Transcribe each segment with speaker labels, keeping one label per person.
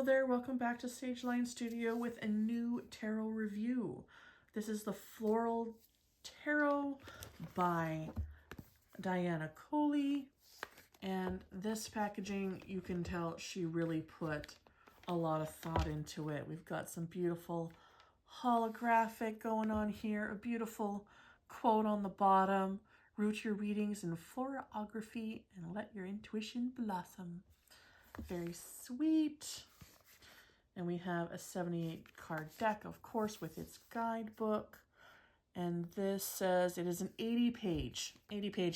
Speaker 1: Hello there, welcome back to Sageline Studio with a new tarot review. This is the Floral Tarot by Diana Collis, and this packaging, you can tell she really put a lot of thought into it. We've got some beautiful holographic going on here, a beautiful quote on the bottom, root your readings in florography and let your intuition blossom. Very sweet. And we have a 78 card deck, of course, with its guidebook. And this says it is an 80 page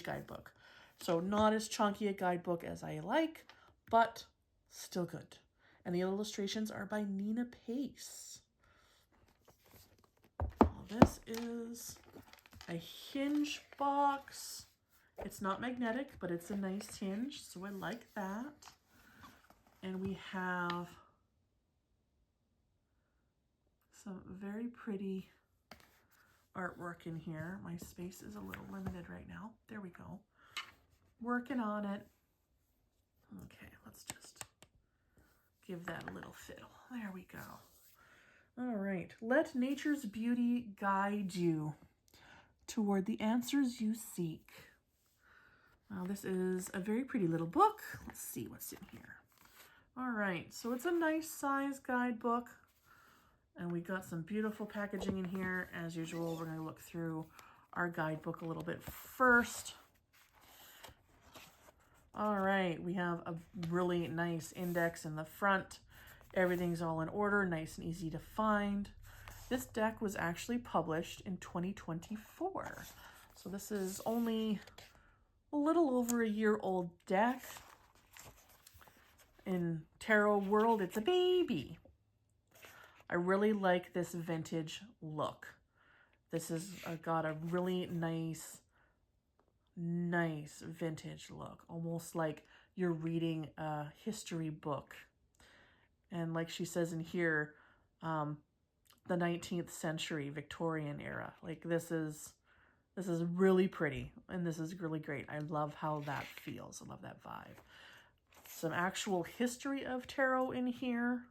Speaker 1: guidebook. So not as chunky a guidebook as I like, but still good. And the illustrations are by Nina Pace. This is a hinge box. It's not magnetic, but it's a nice hinge, so I like that. And we have some very pretty artwork in here. My space is a little limited right now. There we go. Working on it. Okay, let's just give that a little fiddle. There we go. All right. Let nature's beauty guide you toward the answers you seek. Now, this is a very pretty little book. Let's see what's in here. All right, so it's a nice size guidebook, and we got some beautiful packaging in here. As usual, we're going to look through our guidebook a little bit first. All right, we have a really nice index in the front. Everything's all in order, nice and easy to find. This deck was actually published in 2024, so this is only a little over a year old deck. In tarot world, it's a baby. I really like this vintage look. This has got a really nice vintage look, almost like you're reading a history book. And like she says in here, the 19th century Victorian era. Like this is really pretty, and this is really great. I love how that feels. I love that vibe. Some actual history of tarot in here,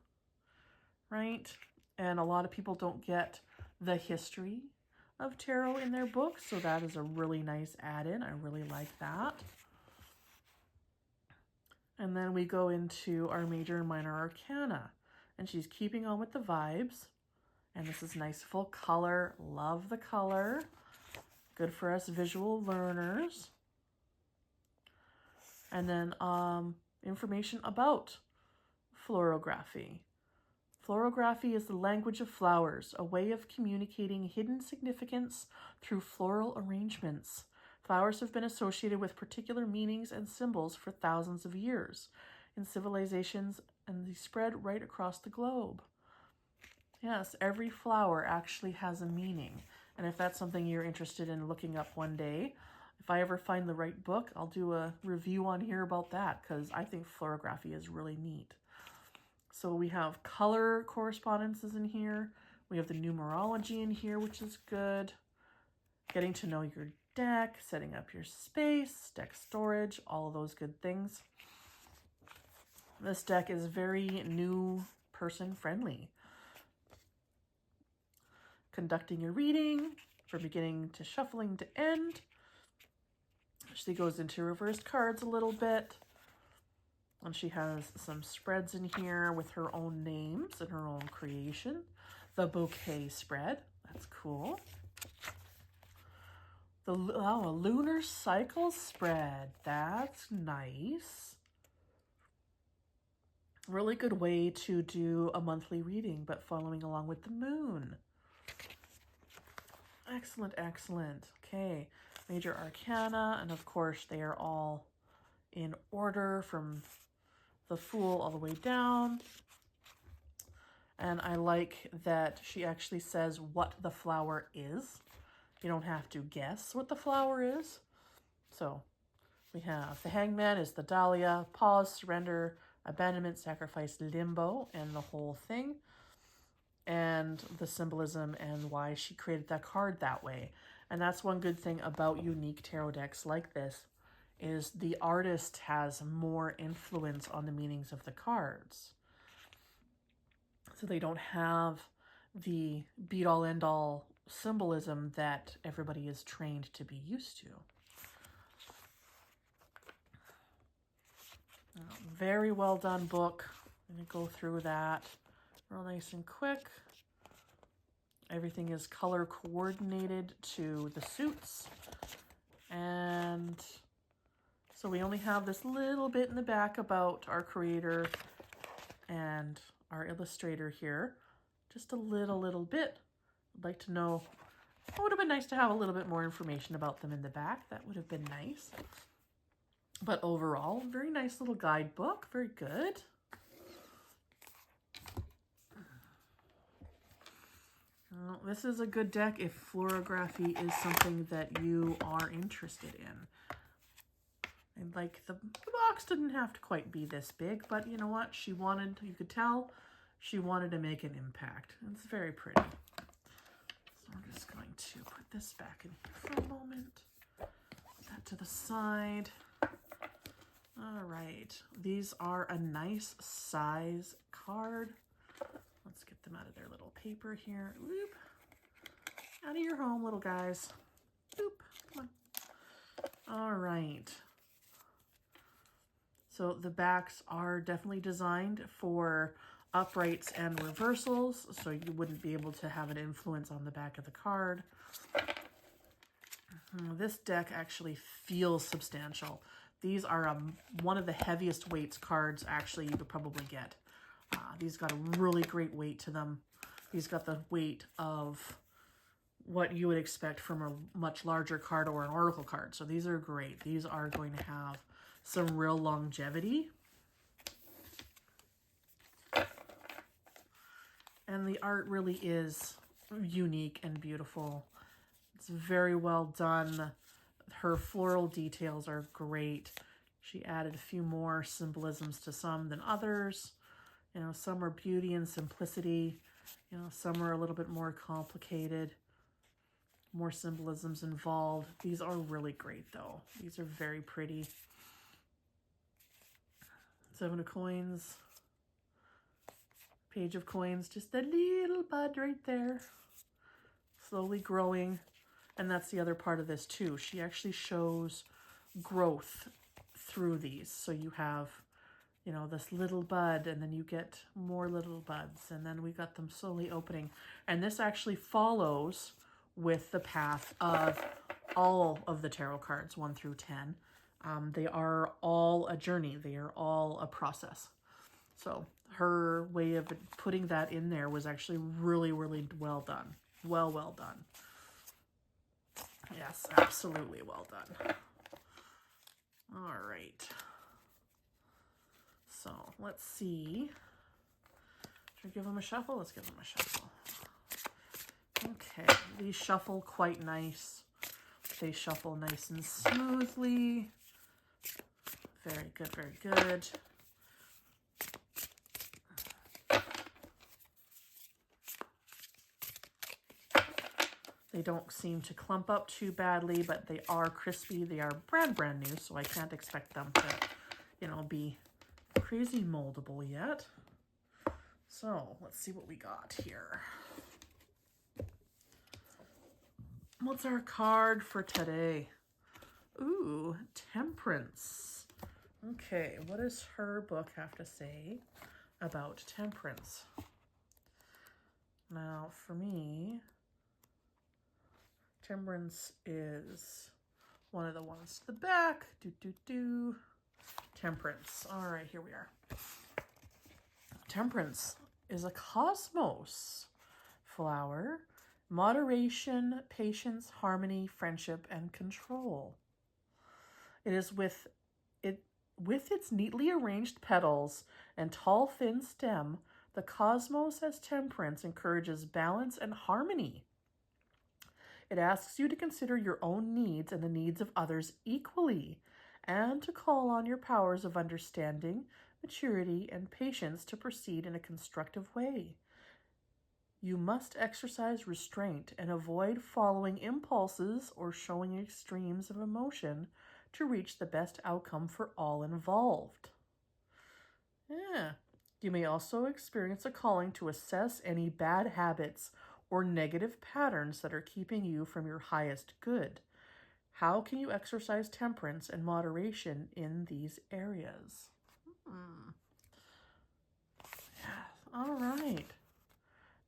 Speaker 1: right? And a lot of people don't get the history of tarot in their books, so that is a really nice add-in. I really like that. And then we go into our major and minor arcana, and she's keeping on with the vibes. And this is nice full color. Love the color. Good for us visual learners. And then information about florography. Florography is the language of flowers, a way of communicating hidden significance through floral arrangements. Flowers have been associated with particular meanings and symbols for thousands of years in civilizations, and they spread right across the globe. Yes, every flower actually has a meaning. And if that's something you're interested in looking up one day, if I ever find the right book, I'll do a review on here about that, because I think florography is really neat. So we have color correspondences in here. We have the numerology in here, which is good. Getting to know your deck, setting up your space, deck storage, all of those good things. This deck is very new person friendly. Conducting your reading from beginning to shuffling to end. She goes into reversed cards a little bit. And she has some spreads in here with her own names and her own creation. The bouquet spread. That's cool. A lunar cycle spread. That's nice. Really good way to do a monthly reading, but following along with the moon. Excellent, excellent. Okay. Major arcana, and of course they are all in order from the Fool all the way down. And I like that she actually says what the flower is. You don't have to guess what the flower is. So we have the Hangman is the Dahlia, pause, surrender, abandonment, sacrifice, limbo, and the whole thing. And the symbolism and why she created that card that way. And that's one good thing about unique tarot decks like this, is the artist has more influence on the meanings of the cards. So they don't have the be-all end-all symbolism that everybody is trained to be used to. Very well done book. I'm going to go through that real nice and quick. Everything is color coordinated to the suits. And so we only have this little bit in the back about our creator and our illustrator here. Just a little bit. I'd like to know, it would have been nice to have a little bit more information about them in the back. That would have been nice. But overall, very nice little guidebook. Very good. Well, this is a good deck if florography is something that you are interested in. And like the box didn't have to quite be this big, but you know what? She wanted, you could tell, she wanted to make an impact. It's very pretty. So I'm just going to put this back in here for a moment. Put that to the side. All right. These are a nice size card. Let's get them out of their little paper here. Whoop. Out of your home, little guys. Boop. Come on. All right. So the backs are definitely designed for uprights and reversals, so you wouldn't be able to have an influence on the back of the card. This deck actually feels substantial. These are one of the heaviest weights cards actually you could probably get. These got a really great weight to them. These got the weight of what you would expect from a much larger card or an oracle card. So these are great. These are going to have some real longevity. And the art really is unique and beautiful. It's very well done. Her floral details are great. She added a few more symbolisms to some than others. You know, some are beauty and simplicity. You know, some are a little bit more complicated. More symbolisms involved. These are really great though. These are very pretty. 7 of coins. Page of coins. Just a little bud right there. Slowly growing. And that's the other part of this too. She actually shows growth through these. So you have, you know, this little bud, and then you get more little buds, and then we got them slowly opening. And this actually follows with the path of all of the tarot cards, 1 through 10. They are all a journey. They are all a process. So her way of putting that in there was actually really, really well done. Well done. Yes, absolutely well done. All right. So let's see. Should I give them a shuffle? Let's give them a shuffle. Okay, these shuffle quite nice. They shuffle nice and smoothly. Very good, very good. They don't seem to clump up too badly, but they are crispy. They are brand new, so I can't expect them to, you know, be crazy moldable yet. So let's see what we got here. What's our card for today? Ooh, Temperance. Okay, what does her book have to say about temperance? Now, for me, temperance is one of the ones to the back. Temperance. All right, here we are. Temperance is a cosmos flower. Moderation, patience, harmony, friendship, and control. It is with its neatly arranged petals and tall, thin stem, the cosmos as temperance encourages balance and harmony. It asks you to consider your own needs and the needs of others equally, and to call on your powers of understanding, maturity, and patience to proceed in a constructive way. You must exercise restraint and avoid following impulses or showing extremes of emotion to reach the best outcome for all involved. Yeah, You may also experience a calling to assess any bad habits or negative patterns that are keeping you from your highest good. How can you exercise temperance and moderation in these areas? Yeah, all right.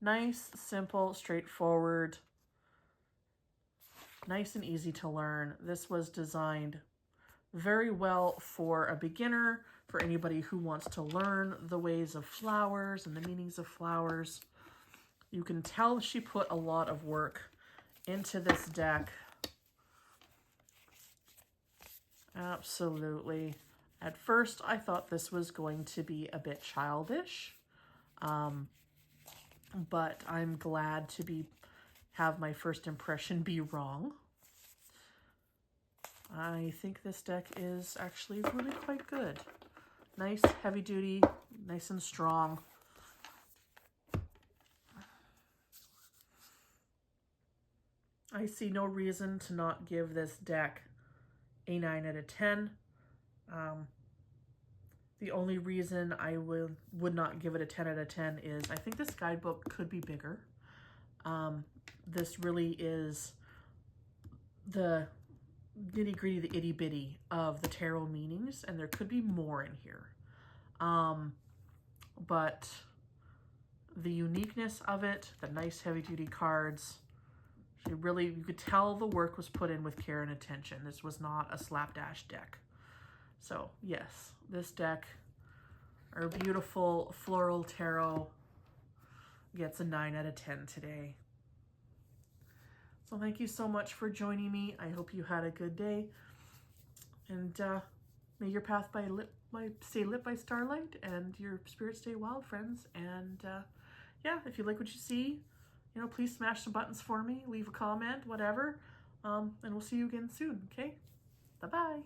Speaker 1: Nice, simple, straightforward, nice and easy to learn. This was designed very well for a beginner, for anybody who wants to learn the ways of flowers and the meanings of flowers. You can tell she put a lot of work into this deck. Absolutely. At first, I thought this was going to be a bit childish, but I'm glad to have my first impression be wrong. I think this deck is actually really quite good. Nice, heavy duty, nice and strong. I see no reason to not give this deck a 9 out of 10. The only reason I would not give it a 10 out of 10 is I think this guidebook could be bigger. This really is the nitty-gritty, the itty-bitty of the tarot meanings, and there could be more in here. But the uniqueness of it, the nice heavy-duty cards, you could tell the work was put in with care and attention. This was not a slapdash deck. So yes, this deck, our beautiful Floral Tarot, gets a 9 out of 10 today. So thank you so much for joining me. I hope you had a good day. And may your path stay lit by starlight and your spirits stay wild, friends. And yeah, if you like what you see, please smash some buttons for me, leave a comment, whatever. And we'll see you again soon, okay? Bye-bye.